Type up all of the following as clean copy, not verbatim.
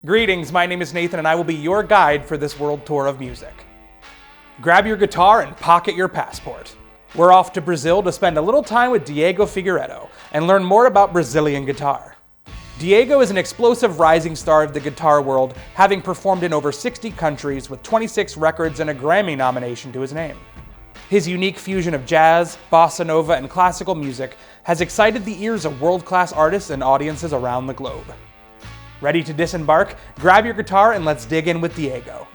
Greetings, my name is Nathan and I will be your guide for this world tour of music. Grab your guitar and pocket your passport. We're off to Brazil to spend a little time with Diego Figueiredo and learn more about Brazilian guitar. Diego is an explosive rising star of the guitar world, having performed in over 60 countries with 26 records and a Grammy nomination to his name. His unique fusion of jazz, bossa nova, and classical music has excited the ears of world-class artists and audiences around the globe. Ready to disembark? Grab your guitar and let's dig in with Diego.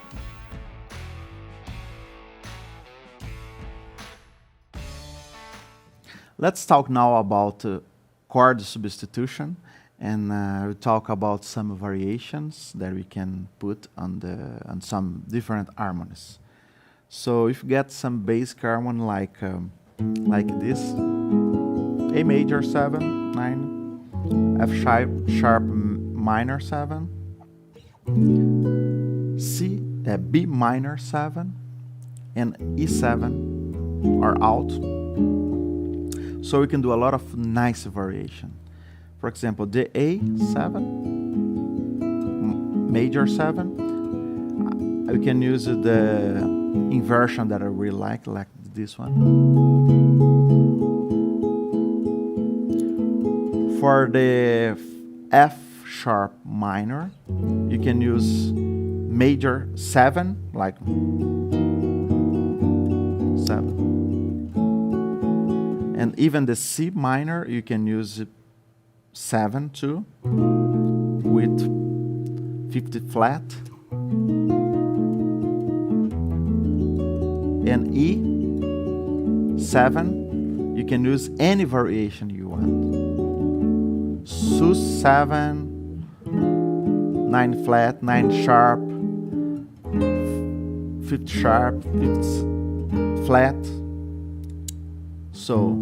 Let's talk now about chord substitution, and we'll talk about some variations that we can put on some different harmonies. So if you get some basic harmony like this, A major 7, 9, F sharp minor 7, B minor 7, and E7 are out. So we can do a lot of nice variation. For example, the A7, major 7, we can use the inversion that I really like this one. For the F sharp minor, you can use major 7, like 7. And even the C minor, you can use 7 too, with 50 flat. And E7, you can use any variation you want. Sus7, 9 flat, 9 sharp, 5th sharp, 5th flat. So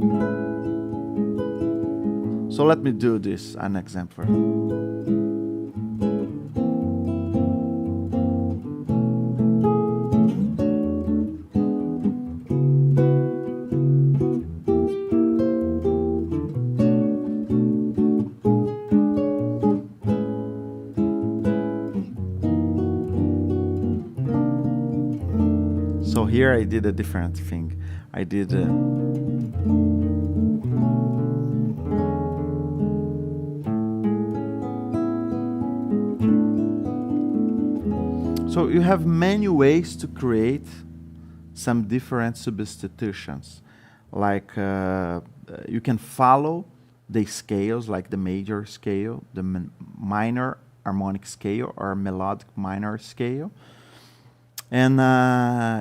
let me do this, an example. So here I did a different thing. I did so you have many ways to create some different substitutions. Like you can follow the scales, like the major scale, the minor harmonic scale, or melodic minor scale. And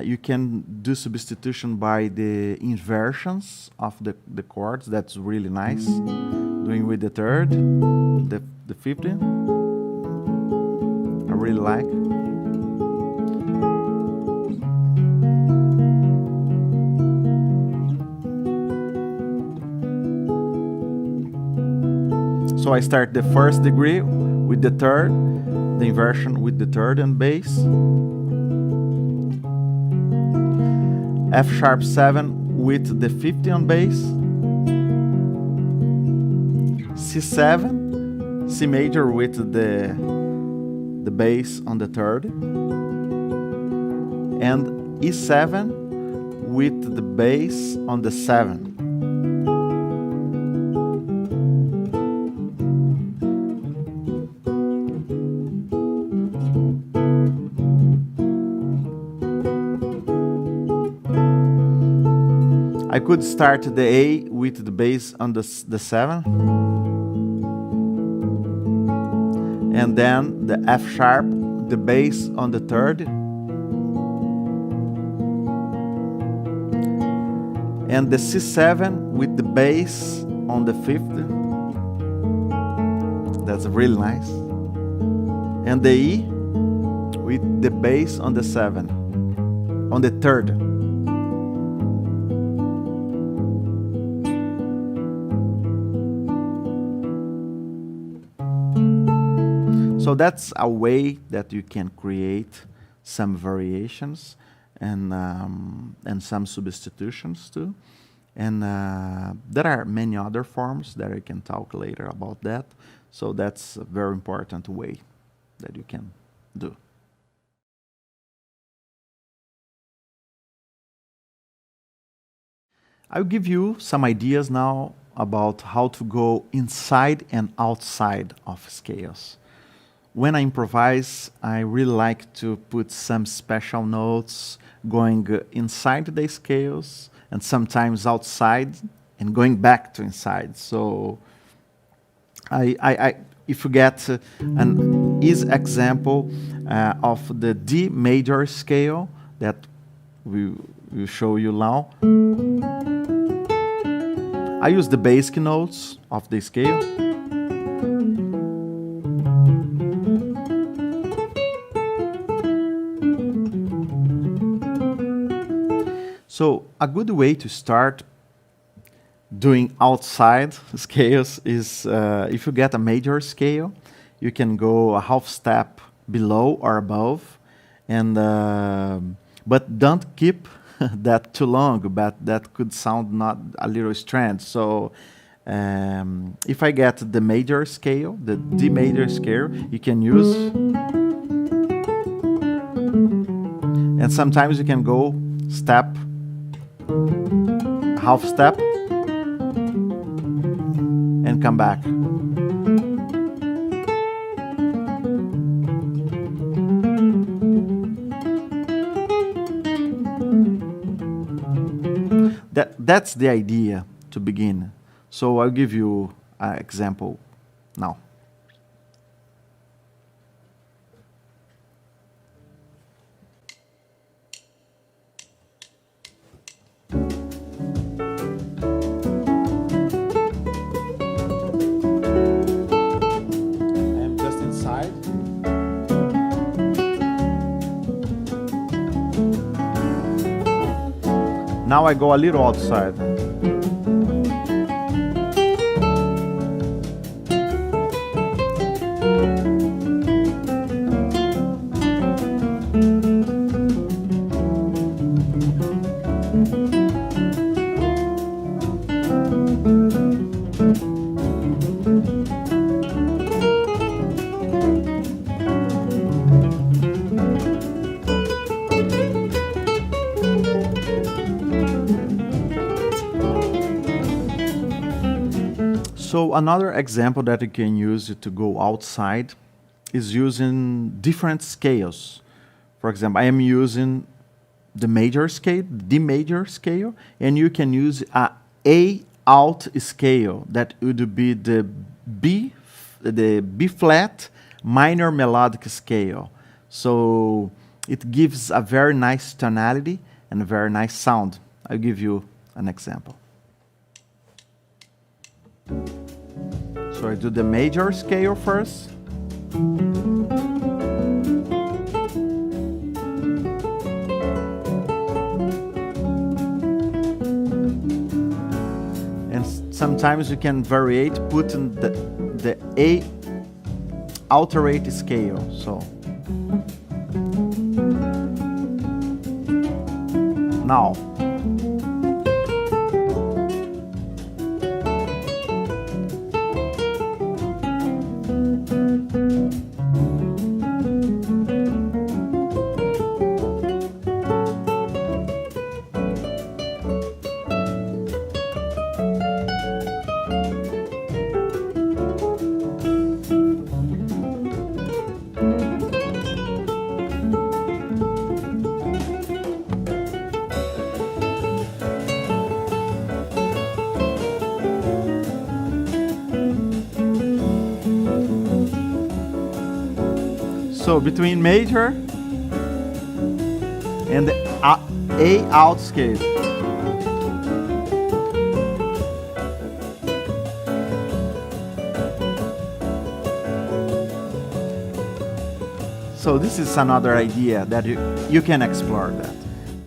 you can do substitution by the inversions of the chords. That's really nice. Doing with the third, the 15. I really like. So I start the first degree with the third, the inversion with the third and bass. F sharp 7 with the 50 on bass, C7, C major with the bass on the third, and E7 with the bass on the 7. I could start the A with the bass on the 7, and then the F sharp, the bass on the third, and the C7 with the bass on the 5th. That's really nice. And the E with the bass on the 7, on the third. So that's a way that you can create some variations and some substitutions too. And there are many other forms that I can talk later about that. So that's a very important way. that you can do. I'll give you some ideas now about how to go inside and outside of scales. When I improvise, I really like to put some special notes going inside the scales and sometimes outside and going back to inside. So if you get an easy example of the D major scale that we will show you now. I use the basic notes of the scale. So a good way to start doing outside scales is if you get a major scale, you can go a half step below or above, and but don't keep that too long, but that could sound not a little strange. So if I get the major scale, the D major scale, you can use, and sometimes you can go step, half step, and come back. That's the idea to begin. So I'll give you an example now. I'm just inside. Now I go a little outside. So another example that you can use to go outside is using different scales. For example, I am using the major scale, the D major scale, and you can use A alt scale that would be the B flat minor melodic scale. So it gives a very nice tonality and a very nice sound. I'll give you an example. So I do the major scale first. And sometimes you can variate, putting the A alterate scale. So now. So between major and the A alt scale. So this is another idea that you can explore that.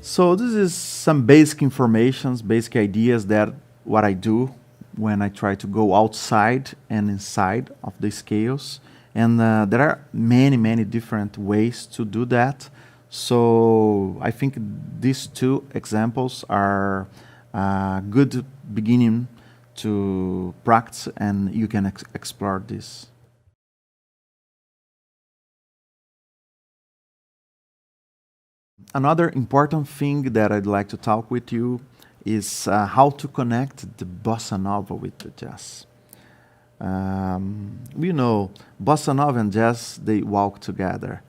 So this is some basic information, basic ideas that what I do when I try to go outside and inside of the scales. And there are many, many different ways to do that. So I think these two examples are a good beginning to practice, and you can explore this. another important thing that I'd like to talk with you is how to connect the bossa nova with the jazz. You know, bossa nova and jazz, they walk together.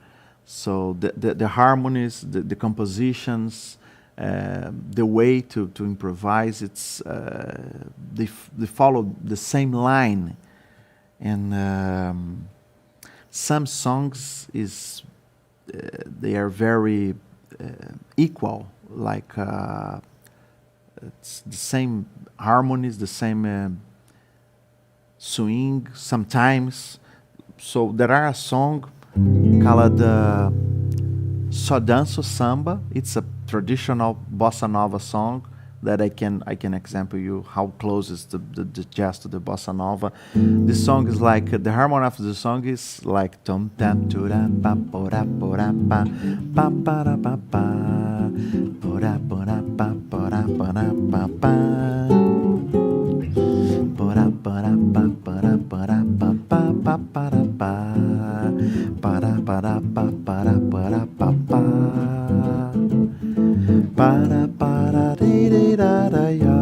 So the harmonies, the compositions, the way to improvise, it's they follow the same line. And some songs is they are very equal, like it's the same harmonies, the same swing sometimes. So there are a song called Só Danço Samba. It's a traditional bossa nova song that I can example you how close is the jazz to the bossa nova. This song is like the harmony of the song is like tom tam tura pa pora pora pa pa para pa pa pora pora pa pora pora pa pa pora pora pa pora pora pa pa pa para pa para para pa para para pa pa para para di da da ya.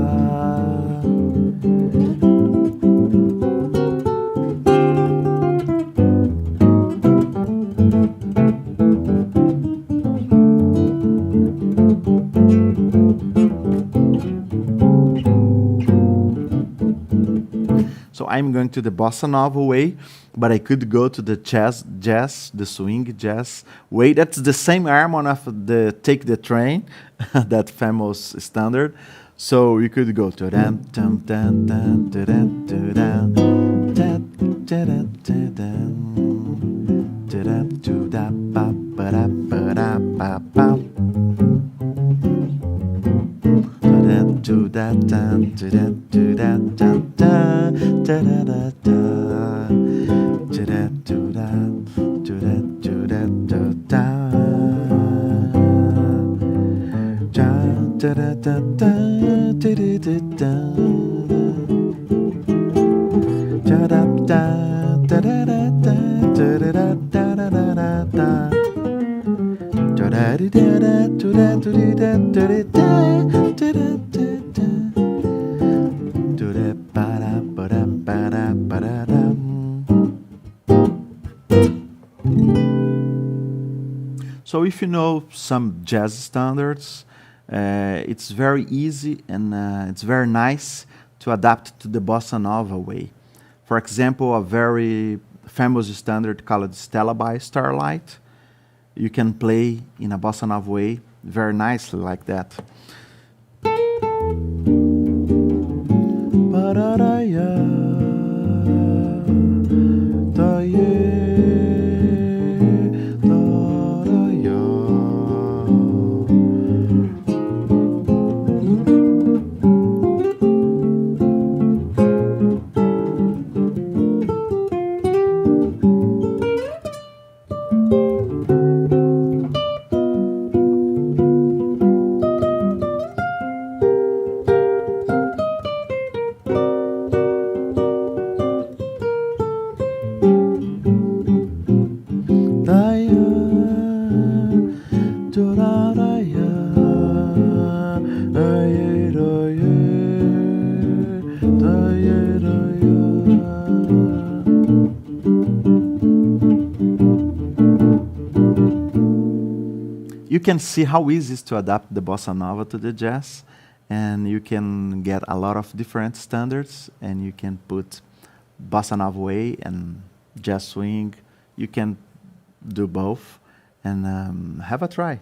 So I'm going to the bossa nova way, but I could go to the jazz, the swing jazz way. That's the same harmony of the Take the Train, that famous standard. So we could go to ram tum dun dun dun dun dun dun dun dun to da ba ba da ba da ba ba. To that dun to that dun dun da da da da to that to that da da da da da da da da da da So if you know some jazz standards, it's very easy and it's very nice to adapt to the bossa nova way. For example, a very famous standard called Stella by Starlight. You can play in a bossa nova way very nicely like that. You can see how easy it is to adapt the bossa nova to the jazz, and you can get a lot of different standards, and you can put bossa nova way and jazz swing. You can do both, and have a try.